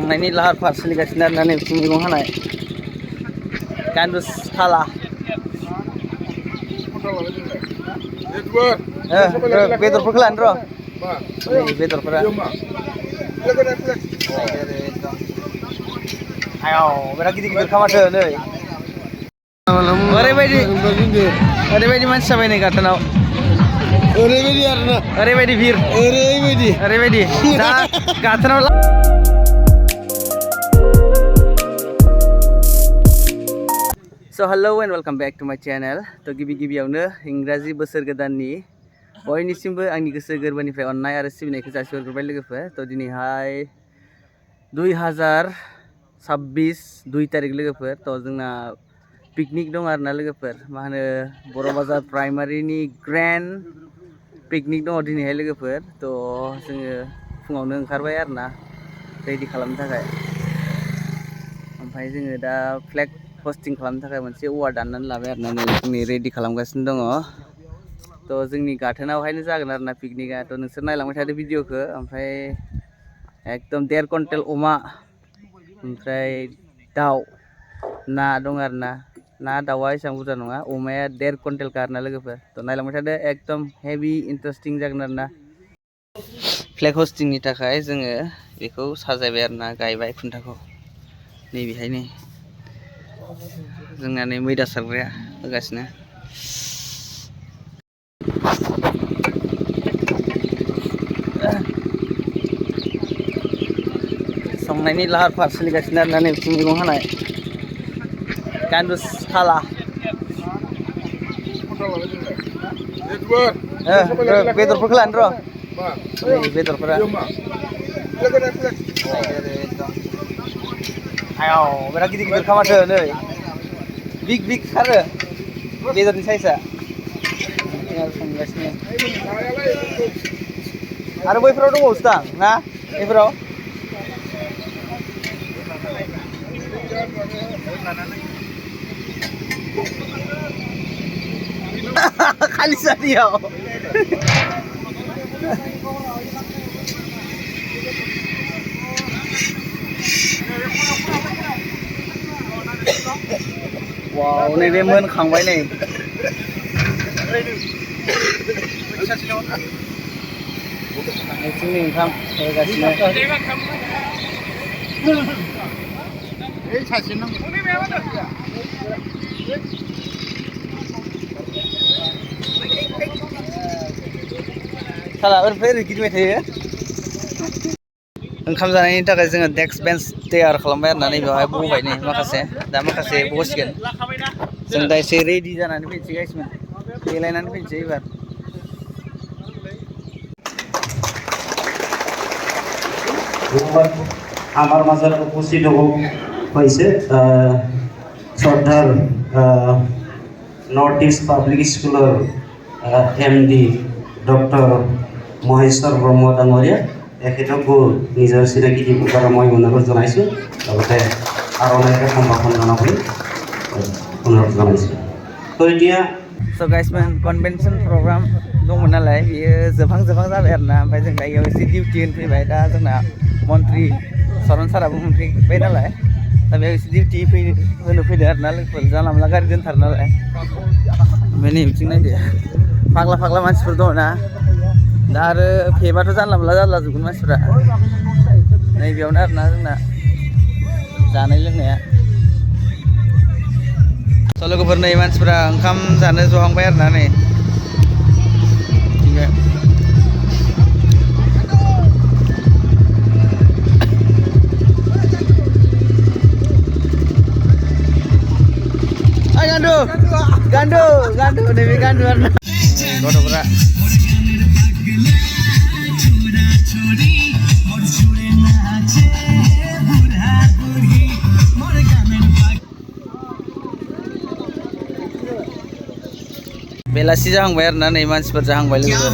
संनायनि लाहार फाहार सोलिगासिनो आरोना नै मैगं हानाय कान्दुस थाला बेदरफोरखौ लानो र' नै बेदरफोरा आयौ बिराद गिदिर गिदिर खामाथो नै ओरैबायदि मानसि जाबाय नै गाथोनाव ओरैबायदि आरोना ओरैबायदि भिर ओरैबायदि दा गाथोनाव So hello and welcome back to my channel. तो गिबियावनो इंराजि बोसोर गोदाननि बयनिसिमबो आंनि गोसो गोरबोनिफ्राय अननाय आरो सिबिनायखौ जासिहरग्रोबाय लोगोफोर। तो दिनैहाय 2026 2 तारिख लोगोफोर। तो जोंना पिकनिक दं आरोना लोगोफोर मा होनो बर' बाजार प्राइमारिनि ग्रेन्ड पिकनिक दङ दिनैहाय लोगोफोर। तो जोङो फुङावनो ओंखारबाय आरोना रेडि खालामनो थाखाय। ओमफ्राय जोङो दा फ्लेग हस्टिं खालामनो थाखाय मोनसे औवा दाननानै लाबाय आरोना नै रेडि खालामगासिनो दङ। तो जोंनि गाथोनावहायनो जागोन आरोना पिकनिकआ। तो नोंसोर नायलांबाय थादो भिडिअखौ। ओमफ्राय एकदम 1.5 कुइन्टेल अमा ओमफ्राय दाउ ना दं आरोना ना दाउआ एसेबां बुरजा नङा अमाया 1.5 कुइन्टेलखा आरोना लोगोफोर। तो नायलांबाय थादो एकदम हेभि इन्टारेस्टिं जागोन आरोना। फ्लेग हस्टिंनि थाखाय जोङो बेखौ साजायबाय आरोना गायबाय खुन्थाखौ नै बेहायनो जोंना नै मैदा सारग्राया होगासिनो। संनायनि लाहार फाहार सोलिगासिनो आरोना नै मैगं हानाय कान्दुस थाला बेदरफोरखौ लानो र' नै बेदरफोरा आयौ बिराद गिदिर गिदिर खामाथो नै बिग खारो बेदरनि साइजआ संगासिनो आरो बैफोराव दंबावोसो दां ना बैफोराव खालि सारियाव वाव नैबे मोनखांबाय नै नैथिंनि ओंखाम होगासिनो साला ओरै गिदिंबाय थायो। ओंखाम जानायनि थाखाय जोङो डेस्क बेन्च तैयार खालामबाय आरोना नै बेवहाय बबाय नै माखासे बसिगोन जों दा एसे रेडि जानानै फैनोसै गाइसमोन देलायनानै फैनोसै एबार। আমার মাঝে উপস্থিত হয়েছে শ্রদ্ধার নর্থ ইস্ট পাবলিক স্কুলের এমডি ডক্টর মহেশ্বৰ ব্ৰহ্ম ডাঙৰীয়া তেখেতকো নিজৰ চিনাকি দিব পৰা মই অনুৰোধ জনাইছোঁ। লগতে আৰণাইকে সম্ভাষণ জনাবলৈ অনুৰোধ জনাইছোঁ। তো এতিয়া So गाइसमोन कन्भेन्सन प्रग्राम दंमोन नालाय बेयो जोबहां जाबाय आरोना। ओमफ्राय जों दा इयाव एसे डिउटि होनो फैबाय। दा जोंना मन्त्रि सरन साराबो मोनफैबाय नालाय दा बेयाव एसे डिउटि होनो फैदों आरोना लोगोफोर जानला मोनला गारि दोनथारो नालाय। ओमफ्राय नै बिथिं नायदो फाग्ला मानसिफोर दङ ना दा आरो फेबाथ' जानला मोनला जालाजोबगोन मानसिफ्रा नैबेयावनो आरोना जोंना जानाय लोंनाया। स' लोगोफोर नै मानसिफ्रा ओंखाम जानो जहांबाय आरोना नै गान्दु नैबे गान्दु आरोना गथ'फ्रा बेलासि जाहांबाय आरोना नै मानसिफोर जाहांबाय लोगोफोर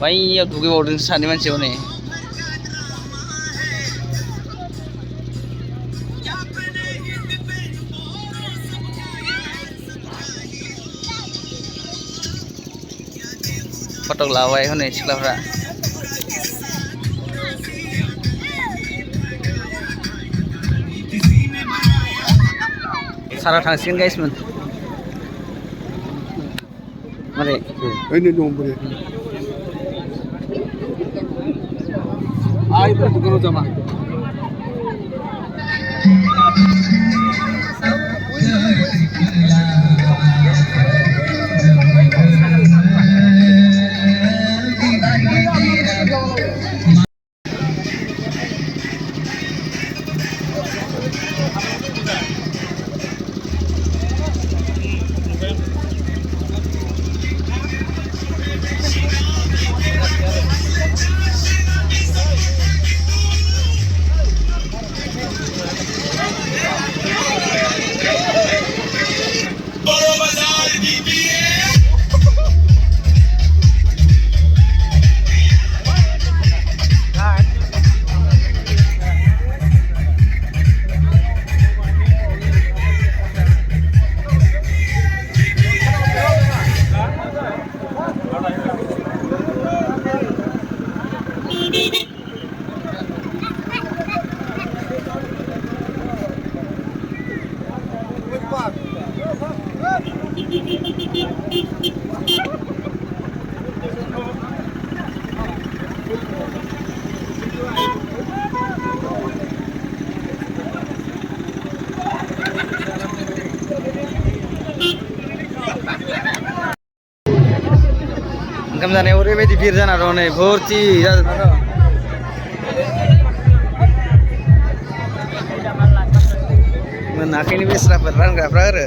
बैयाव दुगैबावदोंसो सानै मानसियाव नै फटक लाबाय हनै सिख्लाफ्रा सारा थांसिगोन गाइसमोन माने Ini nomor. Ayo kita kalau jamaah. ओंखाम जानायाव ओरैबायदि भिर जाना दं नै भर्ति जाजोबना दं मोनाखैनो बेस्राफोर रानग्राफ्रा आरो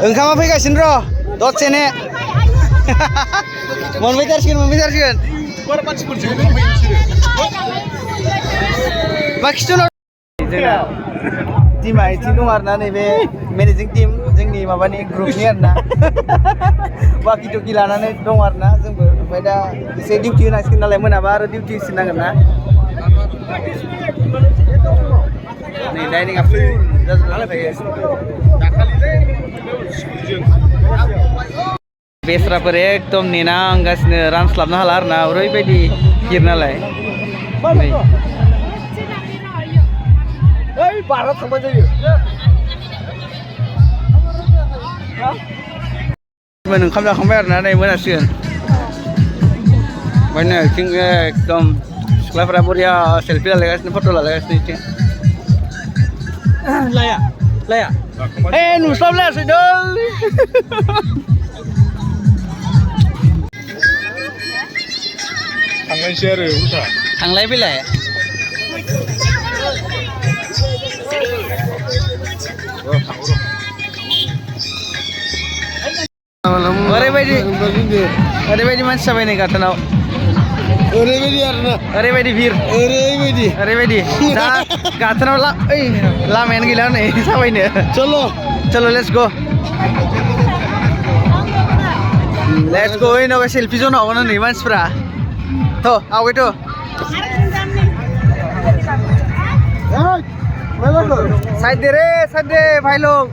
ओंखामा फैगासिनो र' दसेनो मोनफैथारसिगोन मा खिथुनाव जोंना टीमा इथिं दं आरोना नैबे मेनेजिं टीम जोंनि माबानि ग्रुपनि आरोना वाकि टकि लानानै दं आरोना जोंबो ओमफ्राय दा एसे डिउटि होनांसिगोन नालाय मोनाबा आरो डिउटि होसिननांगोन ना नै डाइनिंआ फुल जाजोबनानै फैयो बेस्राफोर एकदम नेनांगासिनो रानस्लाबनो हाला आरोना ओरैबायदि गिर नालाय नै ओइ बारा थांबा जायो ओंखाम जाखांबाय आरोना नै मोनासिगोन ओमफ्राय नै बिथिं एकदम सिख्लाफोरा बरिया सेलफि लालायगासिनो फट' लालायगासिनो बिथिं लाया ए नुस्लाबलायासै थांनायसै आरो उल्था थांलाय फैलाय ओरैबायदि मानसि जाबाय नै गाथोनाव ओरैबायदि भिर ओरैबायदि दा गाथोनाव लामायानो गैला नै थाबायनो चलो लेट्स गो उनाव सेल्फि जन होगोन नै मानसिफ्रा थ' आवगायथ' साइड दे भाई लोग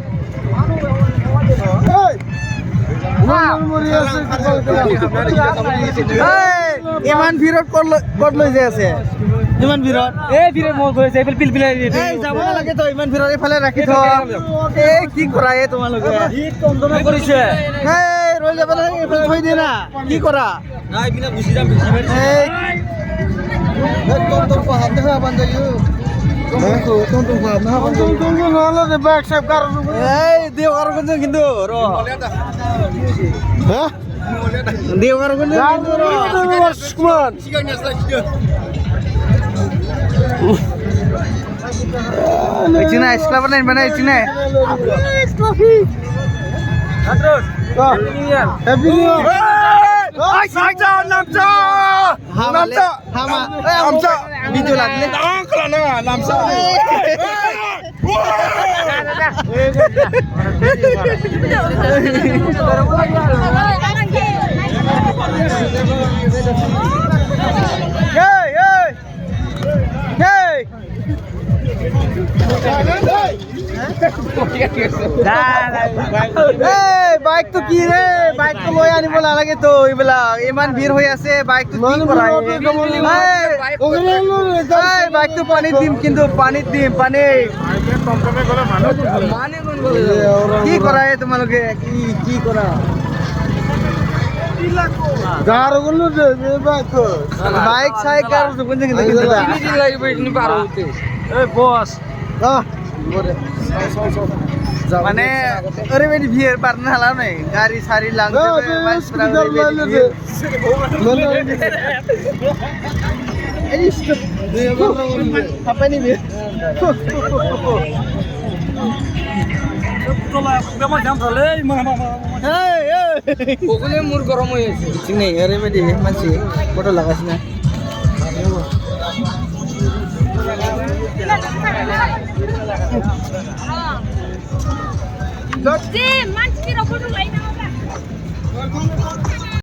ইমান ভিৰত ক'ত লৈ যাই আছে ইমান ভিৰত মই গৈ যাই পিলপিলাই যাব নালাগে তো ইমান ভিৰত এইফালে ৰাখি থ কি কৰা তোমালোকে কৰিছে ৰৈ যাব নালাগে এইফালে থৈ দিয়ে না কি কৰা কিন্তু video lagi বাইক তো কি রে বাইক তো লৈ আনিব নালাগে তো এইবেলা ইমান ভিৰ হৈ আছে বাইক তো কি কৰা বাইক তো পানীত দিম কিন্তু পানীত দিম পানী কি কৰা তোমালোকে কি কৰা বাইক সাইকেল মানে ओरैबायदि भिर बारनो हाला नै गारि सारि लांजोबो मानसिफ्रा মোৰ গৰম হৈ আছে नै ओरैबायदि मानसि फट' लागासिनो Sí, man, quiero por un